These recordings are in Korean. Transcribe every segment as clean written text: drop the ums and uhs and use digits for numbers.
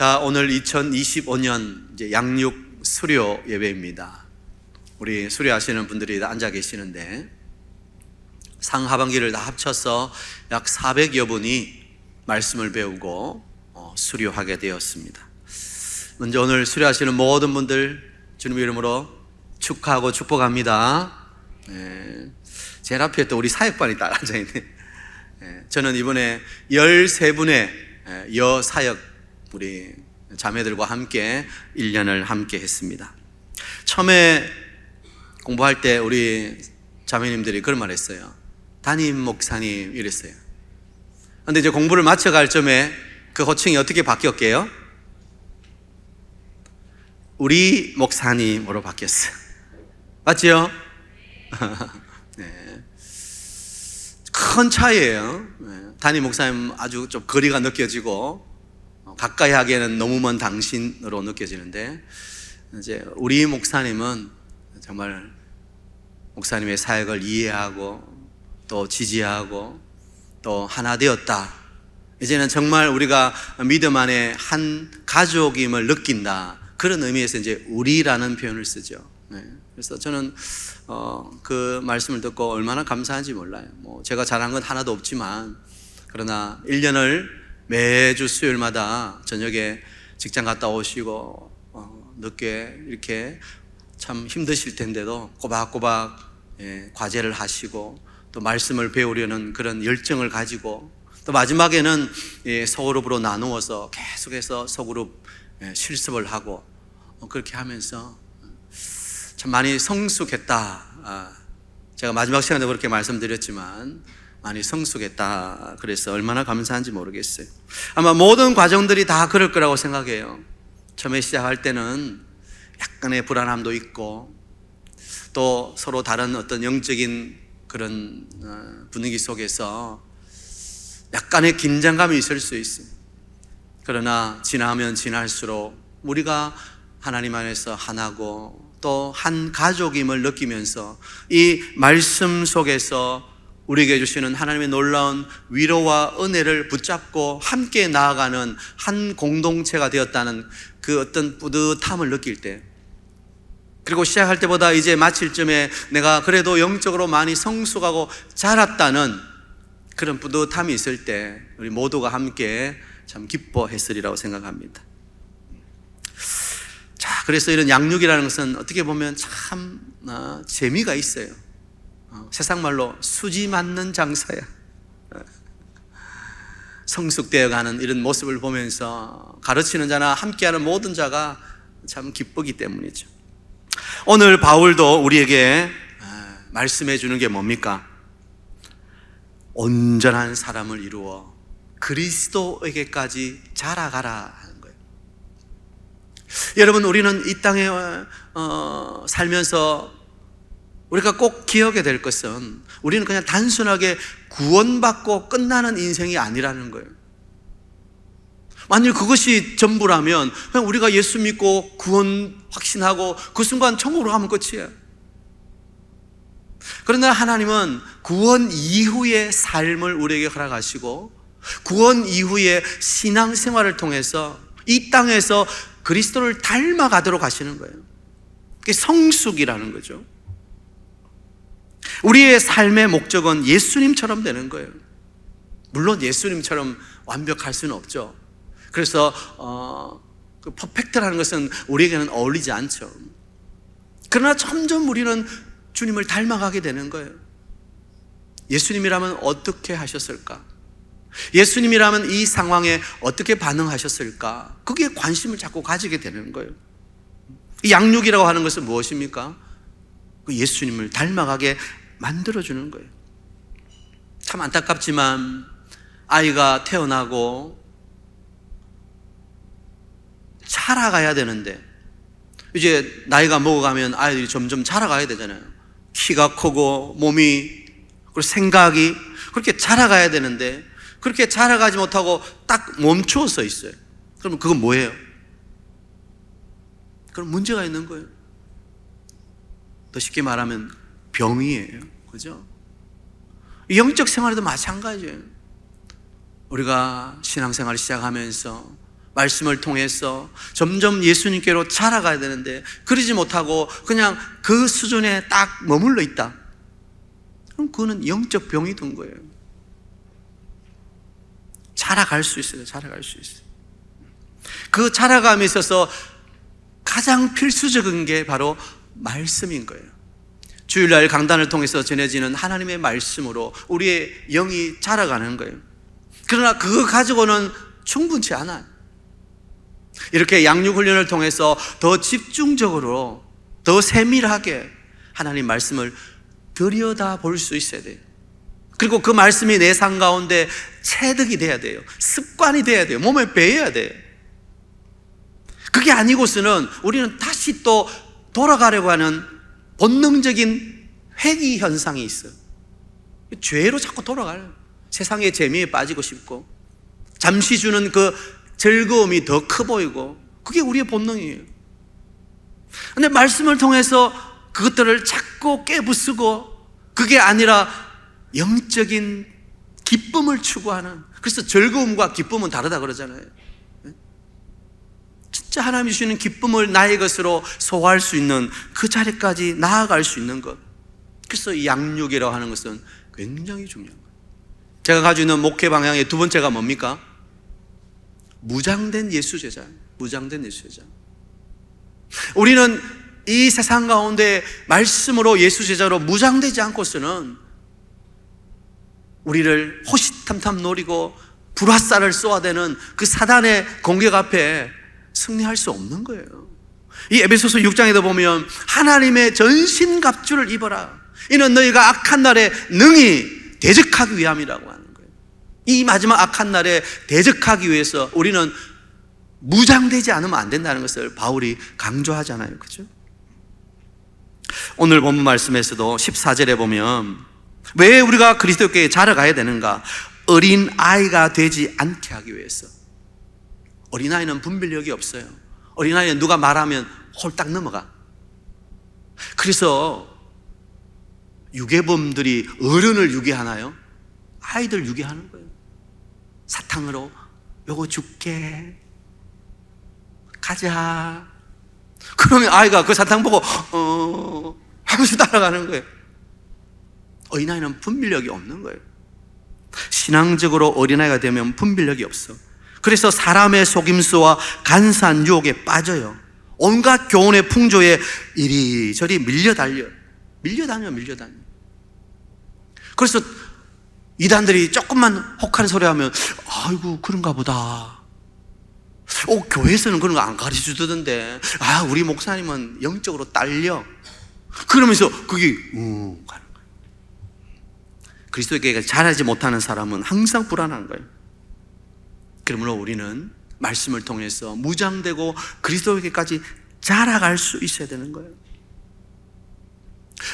자, 오늘 2025년 이제 양육 수료 예배입니다. 우리 수료하시는 분들이 다 앉아 계시는데 상하반기를 다 합쳐서 약 400여 분이 말씀을 배우고 수료하게 되었습니다. 먼저 오늘 수료하시는 모든 분들 주님 이름으로 축하하고 축복합니다. 제일 앞에 또 우리 사역반이 딱 앉아있네. 저는 이번에 13분의 여사역 우리 자매들과 함께 1년을 함께 했습니다. 처음에 공부할 때 우리 자매님들이 그런 말 했어요. 담임 목사님 이랬어요. 근데 이제 공부를 마쳐갈 점에 그 호칭이 어떻게 바뀌었게요? 우리 목사님으로 바뀌었어요. 맞죠? 네. 큰 차이예요. 담임 목사님 아주 좀 거리가 느껴지고 가까이 하기에는 너무 먼 당신으로 느껴지는데, 이제 우리 목사님은 정말 목사님의 사역을 이해하고 또 지지하고 또 하나 되었다. 이제는 정말 우리가 믿음 안에 한 가족임을 느낀다. 그런 의미에서 이제 우리라는 표현을 쓰죠. 그래서 저는 그 말씀을 듣고 얼마나 감사한지 몰라요. 제가 잘한 건 하나도 없지만, 그러나 1년을 매주 수요일마다 저녁에 직장 갔다 오시고 늦게 이렇게 참 힘드실 텐데도 꼬박꼬박 과제를 하시고 또 말씀을 배우려는 그런 열정을 가지고, 또 마지막에는 소그룹으로 나누어서 계속해서 소그룹 실습을 하고 그렇게 하면서 참 많이 성숙했다. 제가 마지막 시간에 그렇게 말씀드렸지만 많이 성숙했다. 그래서 얼마나 감사한지 모르겠어요. 아마 모든 과정들이 다 그럴 거라고 생각해요. 처음에 시작할 때는 약간의 불안함도 있고 또 서로 다른 어떤 영적인 그런 분위기 속에서 약간의 긴장감이 있을 수 있어요. 그러나 지나면 지날수록 우리가 하나님 안에서 하나고 또 한 가족임을 느끼면서 이 말씀 속에서 우리에게 주시는 하나님의 놀라운 위로와 은혜를 붙잡고 함께 나아가는 한 공동체가 되었다는 그 어떤 뿌듯함을 느낄 때, 그리고 시작할 때보다 이제 마칠 쯤에 내가 그래도 영적으로 많이 성숙하고 자랐다는 그런 뿌듯함이 있을 때 우리 모두가 함께 참 기뻐했으리라고 생각합니다. 자, 그래서 이런 양육이라는 것은 어떻게 보면 참 재미가 있어요. 세상 말로 수지 맞는 장사야. 성숙되어가는 이런 모습을 보면서 가르치는 자나 함께하는 모든 자가 참 기쁘기 때문이죠. 오늘 바울도 우리에게 말씀해 주는 게 뭡니까? 온전한 사람을 이루어 그리스도에게까지 자라가라 하는 거예요. 여러분, 우리는 이 땅에 살면서 우리가 꼭 기억해야 될 것은 우리는 그냥 단순하게 구원받고 끝나는 인생이 아니라는 거예요. 만일 그것이 전부라면 그냥 우리가 예수 믿고 구원 확신하고 그 순간 천국으로 가면 끝이에요. 그러나 하나님은 구원 이후의 삶을 우리에게 허락하시고 구원 이후의 신앙생활을 통해서 이 땅에서 그리스도를 닮아가도록 하시는 거예요. 그게 성숙이라는 거죠. 우리의 삶의 목적은 예수님처럼 되는 거예요. 물론 예수님처럼 완벽할 수는 없죠. 그래서 그 퍼펙트라는 것은 우리에게는 어울리지 않죠. 그러나 점점 우리는 주님을 닮아가게 되는 거예요. 예수님이라면 어떻게 하셨을까? 예수님이라면 이 상황에 어떻게 반응하셨을까? 그게 관심을 자꾸 가지게 되는 거예요. 이 양육이라고 하는 것은 무엇입니까? 그 예수님을 닮아가게 만들어주는 거예요. 참 안타깝지만 아이가 태어나고 자라가야 되는데, 이제 나이가 먹어가면 아이들이 점점 자라가야 되잖아요. 키가 크고 몸이 그리고 생각이 그렇게 자라가야 되는데 그렇게 자라가지 못하고 딱 멈추어 서 있어요. 그러면 그건 뭐예요? 그럼 문제가 있는 거예요. 더 쉽게 말하면 병이에요. 그죠? 영적 생활에도 마찬가지예요. 우리가 신앙생활을 시작하면서 말씀을 통해서 점점 예수님께로 자라가야 되는데 그러지 못하고 그냥 그 수준에 딱 머물러 있다. 그럼 그거는 영적 병이 든 거예요. 자라갈 수 있어요. 자라갈 수 있어요. 그 자라감에 있어서 가장 필수적인 게 바로 말씀인 거예요. 주일날 강단을 통해서 전해지는 하나님의 말씀으로 우리의 영이 자라가는 거예요. 그러나 그거 가지고는 충분치 않아요. 이렇게 양육훈련을 통해서 더 집중적으로 더 세밀하게 하나님 말씀을 들여다볼 수 있어야 돼요. 그리고 그 말씀이 내 삶 가운데 체득이 돼야 돼요. 습관이 돼야 돼요. 몸에 배어야 돼요. 그게 아니고서는 우리는 다시 또 돌아가려고 하는 본능적인 회귀 현상이 있어요. 죄로 자꾸 돌아가요. 세상의 재미에 빠지고 싶고 잠시 주는 그 즐거움이 더 커 보이고 그게 우리의 본능이에요. 근데 말씀을 통해서 그것들을 자꾸 깨부수고 그게 아니라 영적인 기쁨을 추구하는, 그래서 즐거움과 기쁨은 다르다 그러잖아요. 진짜 하나님이 주시는 기쁨을 나의 것으로 소화할 수 있는 그 자리까지 나아갈 수 있는 것, 그래서 이 양육이라고 하는 것은 굉장히 중요한 거예요. 제가 가지고 있는 목회 방향의 두 번째가 뭡니까? 무장된 예수제자. 무장된 예수제자. 우리는 이 세상 가운데 말씀으로 예수제자로 무장되지 않고서는 우리를 호시탐탐 노리고 불화살을 쏘아대는 그 사단의 공격 앞에 승리할 수 없는 거예요. 이 에베소서 6장에도 보면 하나님의 전신갑주를 입어라. 이는 너희가 악한 날에 능히 대적하기 위함이라고 하는 거예요. 이 마지막 악한 날에 대적하기 위해서 우리는 무장되지 않으면 안 된다는 것을 바울이 강조하잖아요. 그렇죠? 오늘 본문 말씀에서도 14절에 보면 왜 우리가 그리스도께 자라가야 되는가? 어린 아이가 되지 않게 하기 위해서. 어린아이는 분별력이 없어요. 어린아이는 누가 말하면 홀딱 넘어가. 그래서 유괴범들이 어른을 유괴하나요? 아이들 유괴하는 거예요. 사탕으로 요거 줄게, 가자. 그러면 아이가 그 사탕 보고 하면서 따라가는 거예요. 어린아이는 분별력이 없는 거예요. 신앙적으로 어린아이가 되면 분별력이 없어. 그래서 사람의 속임수와 간사한 유혹에 빠져요. 온갖 교훈의 풍조에 이리저리 밀려다녀. 그래서 이단들이 조금만 혹한 소리 하면 아이고 그런가 보다. 교회에서는 그런 거 안 가르쳐주던데, 우리 목사님은 영적으로 딸려. 그러면서 그게 가는 거예요. 그리스도에게 자라지 못하는 사람은 항상 불안한 거예요. 그러므로 우리는 말씀을 통해서 무장되고 그리스도에게까지 자라갈 수 있어야 되는 거예요.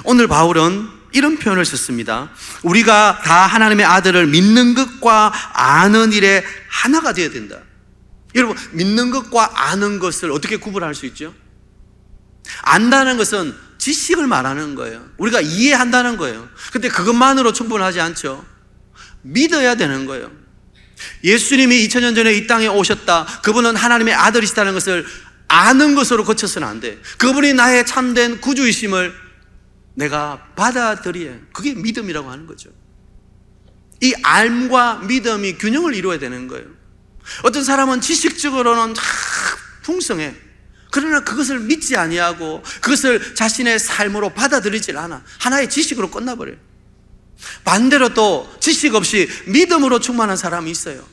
오늘 바울은 이런 표현을 썼습니다. 우리가 다 하나님의 아들을 믿는 것과 아는 일에 하나가 되어야 된다. 여러분, 믿는 것과 아는 것을 어떻게 구분할 수 있죠? 안다는 것은 지식을 말하는 거예요. 우리가 이해한다는 거예요. 근데 그것만으로 충분하지 않죠. 믿어야 되는 거예요. 예수님이 2000년 전에 이 땅에 오셨다, 그분은 하나님의 아들이시다는 것을 아는 것으로 거쳐서는 안 돼. 그분이 나의 참된 구주이심을 내가 받아들여야, 그게 믿음이라고 하는 거죠. 이 알과 믿음이 균형을 이루어야 되는 거예요. 어떤 사람은 지식적으로는 풍성해. 그러나 그것을 믿지 아니하고 그것을 자신의 삶으로 받아들이질 않아. 하나의 지식으로 끝나버려요. 반대로 또 지식 없이 믿음으로 충만한 사람이 있어요.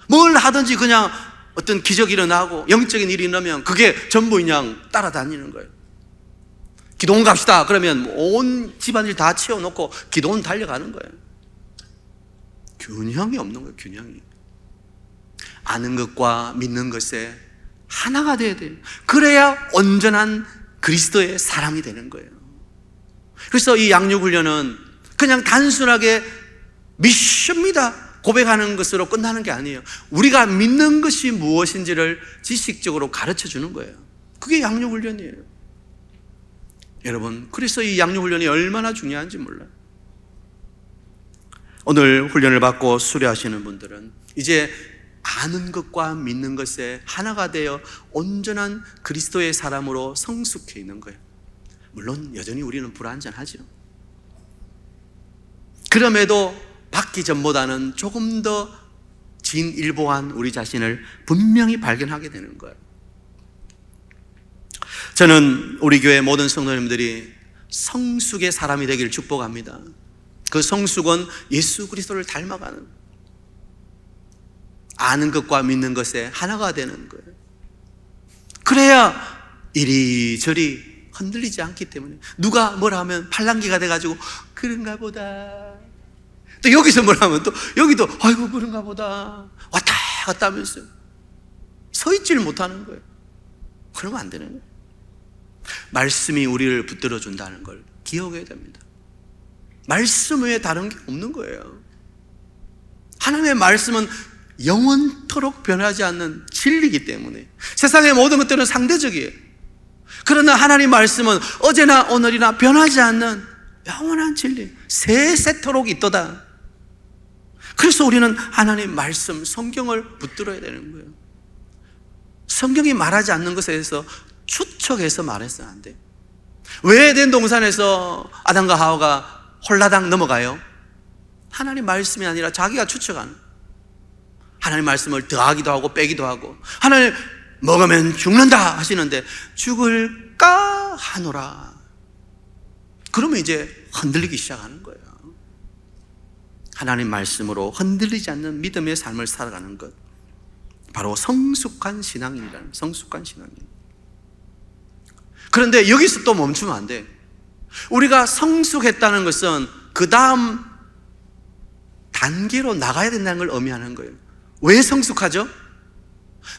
뭘 하든지 그냥 어떤 기적이 일어나고 영적인 일이 일어나면 그게 전부인 양 따라다니는 거예요. 기도원 갑시다 그러면 온 집안일 다 치워놓고 기도원 달려가는 거예요. 균형이 없는 거예요. 균형이. 아는 것과 믿는 것에 하나가 돼야 돼요. 그래야 온전한 그리스도의 사람이 되는 거예요. 그래서 이 양육훈련은 그냥 단순하게 믿습니다 고백하는 것으로 끝나는 게 아니에요. 우리가 믿는 것이 무엇인지를 지식적으로 가르쳐 주는 거예요. 그게 양육훈련이에요. 여러분, 그래서 이 양육훈련이 얼마나 중요한지 몰라요. 오늘 훈련을 받고 수료하시는 분들은 이제 아는 것과 믿는 것에 하나가 되어 온전한 그리스도의 사람으로 성숙해 있는 거예요. 물론 여전히 우리는 불완전하죠. 그럼에도 받기 전보다는 조금 더 진일보한 우리 자신을 분명히 발견하게 되는 거예요. 저는 우리 교회 모든 성도님들이 성숙의 사람이 되기를 축복합니다. 그 성숙은 예수 그리스도를 닮아가는, 아는 것과 믿는 것에 하나가 되는 거예요. 그래야 이리저리 흔들리지 않기 때문에, 누가 뭘 하면 팔랑귀가 돼가지고 그런가 보다, 또 여기서 뭘 하면 또 여기도 아이고 그런가 보다 왔다 갔다 하면서 서 있지를 못하는 거예요. 그러면 안 되는 거예요. 말씀이 우리를 붙들어 준다는 걸 기억해야 됩니다. 말씀 외에 다른 게 없는 거예요. 하나님의 말씀은 영원토록 변하지 않는 진리이기 때문에 세상의 모든 것들은 상대적이에요. 그러나 하나님 말씀은 어제나 오늘이나 변하지 않는 영원한 진리, 세세토록 있도다. 그래서 우리는 하나님 말씀, 성경을 붙들어야 되는 거예요. 성경이 말하지 않는 것에 대해서 추측해서 말해서는 안 돼요. 왜 에덴 동산에서 아담과 하와가 홀라당 넘어가요? 하나님 말씀이 아니라 자기가 추측하는, 하나님 말씀을 더하기도 하고 빼기도 하고, 하나님 먹으면 죽는다 하시는데 죽을까 하노라. 그러면 이제 흔들리기 시작하는 거예요. 하나님 말씀으로 흔들리지 않는 믿음의 삶을 살아가는 것, 바로 성숙한 신앙이라는, 성숙한 신앙입니다. 그런데 여기서 또 멈추면 안 돼. 우리가 성숙했다는 것은 그 다음 단계로 나가야 된다는 걸 의미하는 거예요. 왜 성숙하죠?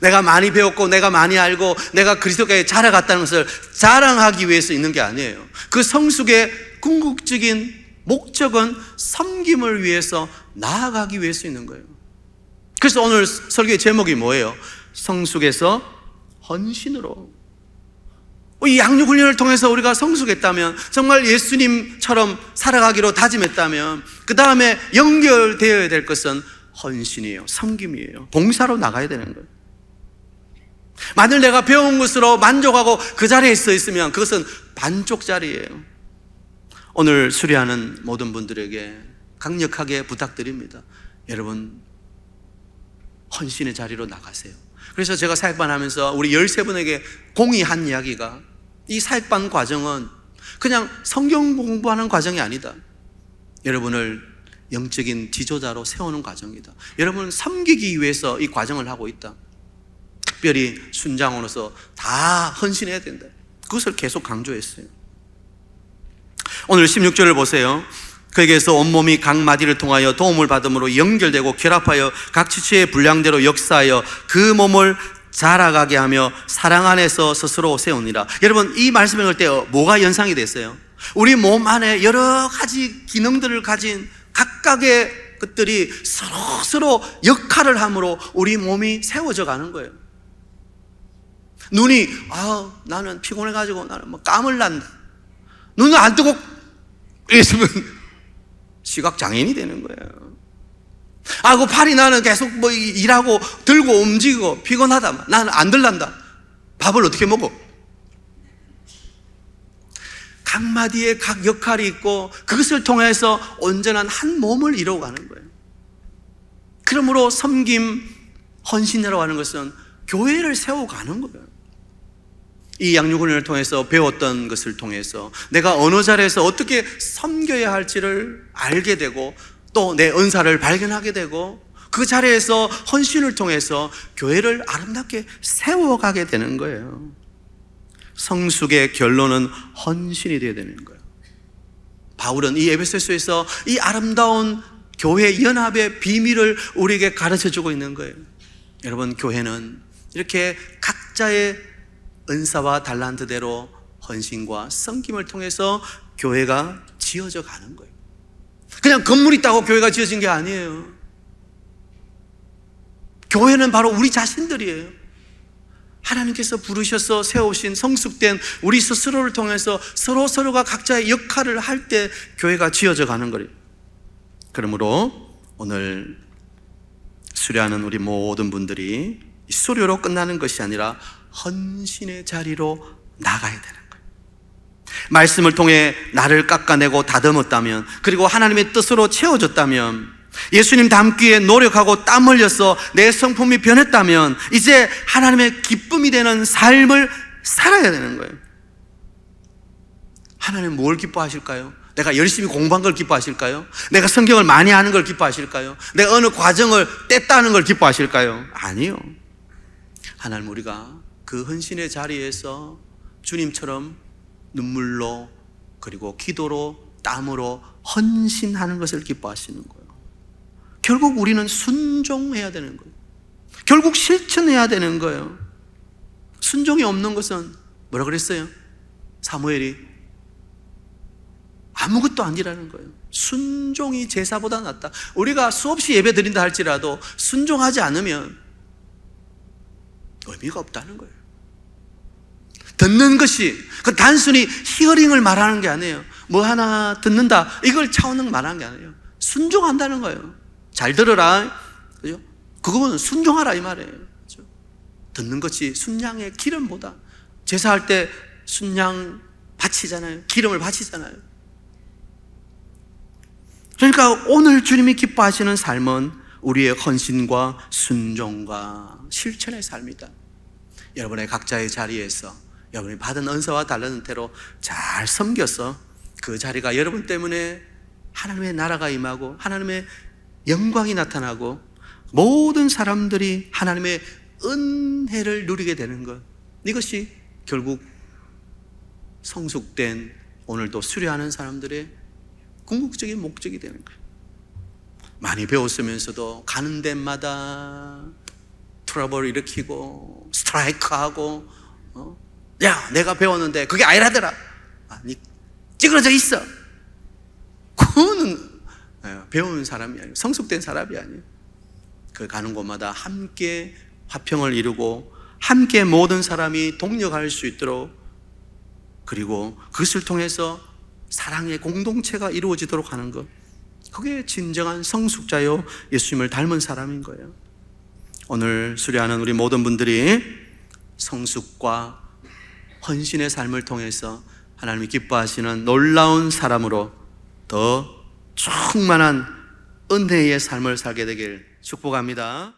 내가 많이 배웠고 내가 많이 알고 내가 그리스도께 자라갔다는 것을 자랑하기 위해서 있는 게 아니에요. 그 성숙의 궁극적인 목적은 섬김을 위해서 나아가기 위해서 있는 거예요. 그래서 오늘 설교의 제목이 뭐예요? 성숙에서 헌신으로. 이 양육 훈련을 통해서 우리가 성숙했다면, 정말 예수님처럼 살아가기로 다짐했다면, 그 다음에 연결되어야 될 것은 헌신이에요. 섬김이에요. 봉사로 나가야 되는 거예요. 만일 내가 배운 것으로 만족하고 그 자리에 서 있으면 그것은 반쪽짜리예요. 오늘 수료하는 모든 분들에게 강력하게 부탁드립니다. 여러분, 헌신의 자리로 나가세요. 그래서 제가 사역반 하면서 우리 13분에게 공의한 이야기가, 이 사역반 과정은 그냥 성경 공부하는 과정이 아니다. 여러분을 영적인 지도자로 세우는 과정이다. 여러분을 섬기기 위해서 이 과정을 하고 있다. 특별히 순장으로서 다 헌신해야 된다. 그것을 계속 강조했어요. 오늘 16절을 보세요. 그에게서 온몸이 각 마디를 통하여 도움을 받음으로 연결되고 결합하여 각 지체의 분량대로 역사하여 그 몸을 자라가게 하며 사랑 안에서 스스로 세우니라. 여러분, 이 말씀을 할 때 뭐가 연상이 됐어요? 우리 몸 안에 여러 가지 기능들을 가진 각각의 것들이 서로 역할을 함으로 우리 몸이 세워져 가는 거예요. 눈이 나는 피곤해가지고 나는 뭐 깜을 난다. 눈을 안 뜨고 있으면 시각 장애인이 되는 거예요. 그 팔이 나는 계속 뭐 일하고 들고 움직이고 피곤하다. 나는 안 들란다. 밥을 어떻게 먹어? 각 마디에 각 역할이 있고 그것을 통해서 온전한 한 몸을 이루어가는 거예요. 그러므로 섬김, 헌신이라고 하는 것은 교회를 세워가는 거예요. 이 양육훈련을 통해서 배웠던 것을 통해서 내가 어느 자리에서 어떻게 섬겨야 할지를 알게 되고 또 내 은사를 발견하게 되고 그 자리에서 헌신을 통해서 교회를 아름답게 세워가게 되는 거예요. 성숙의 결론은 헌신이 되어야 되는 거예요. 바울은 이 에베소서에서 이 아름다운 교회 연합의 비밀을 우리에게 가르쳐주고 있는 거예요. 여러분, 교회는 이렇게 각자의 은사와 달란트대로 헌신과 섬김을 통해서 교회가 지어져 가는 거예요. 그냥 건물 있다고 교회가 지어진 게 아니에요. 교회는 바로 우리 자신들이에요. 하나님께서 부르셔서 세우신 성숙된 우리 스스로를 통해서 서로가 각자의 역할을 할 때 교회가 지어져 가는 거예요. 그러므로 오늘 수료하는 우리 모든 분들이 수료로 끝나는 것이 아니라 헌신의 자리로 나가야 되는 거예요. 말씀을 통해 나를 깎아내고 다듬었다면, 그리고 하나님의 뜻으로 채워졌다면, 예수님 닮기에 노력하고 땀 흘려서 내 성품이 변했다면, 이제 하나님의 기쁨이 되는 삶을 살아야 되는 거예요. 하나님 뭘 기뻐하실까요? 내가 열심히 공부한 걸 기뻐하실까요? 내가 성경을 많이 아는 걸 기뻐하실까요? 내가 어느 과정을 뗐다는 걸 기뻐하실까요? 아니요. 하나님, 우리가 그 헌신의 자리에서 주님처럼 눈물로, 그리고 기도로, 땀으로 헌신하는 것을 기뻐하시는 거예요. 결국 우리는 순종해야 되는 거예요. 결국 실천해야 되는 거예요. 순종이 없는 것은 뭐라 그랬어요? 사무엘이 아무것도 아니라는 거예요. 순종이 제사보다 낫다. 우리가 수없이 예배 드린다 할지라도 순종하지 않으면 의미가 없다는 거예요. 듣는 것이 그 단순히 히어링을 말하는 게 아니에요. 뭐 하나 듣는다, 이걸 차원을 말하는 게 아니에요. 순종한다는 거예요. 잘 들어라, 그죠? 그거는 순종하라 이 말이에요. 그죠? 듣는 것이 순양의 기름보다, 제사할 때 순양 바치잖아요. 기름을 바치잖아요. 그러니까 오늘 주님이 기뻐하시는 삶은 우리의 헌신과 순종과 실천의 삶이다. 여러분의 각자의 자리에서 여러분이 받은 은사와 달라는 대로 잘 섬겨서 그 자리가 여러분 때문에 하나님의 나라가 임하고 하나님의 영광이 나타나고 모든 사람들이 하나님의 은혜를 누리게 되는 것, 이것이 결국 성숙된 오늘도 수료하는 사람들의 궁극적인 목적이 되는 거예요. 많이 배웠으면서도 가는 데마다 트러블 일으키고 스트라이크하고, 야, 내가 배웠는데 그게 아니라더라, 니 찌그러져 있어. 그거는 배운 사람이 아니에요. 성숙된 사람이 아니에요. 그 가는 곳마다 함께 화평을 이루고 함께 모든 사람이 동력할 수 있도록, 그리고 그것을 통해서 사랑의 공동체가 이루어지도록 하는 것, 그게 진정한 성숙자요 예수님을 닮은 사람인 거예요. 오늘 수료하는 우리 모든 분들이 성숙과 헌신의 삶을 통해서 하나님이 기뻐하시는 놀라운 사람으로 더 충만한 은혜의 삶을 살게 되길 축복합니다.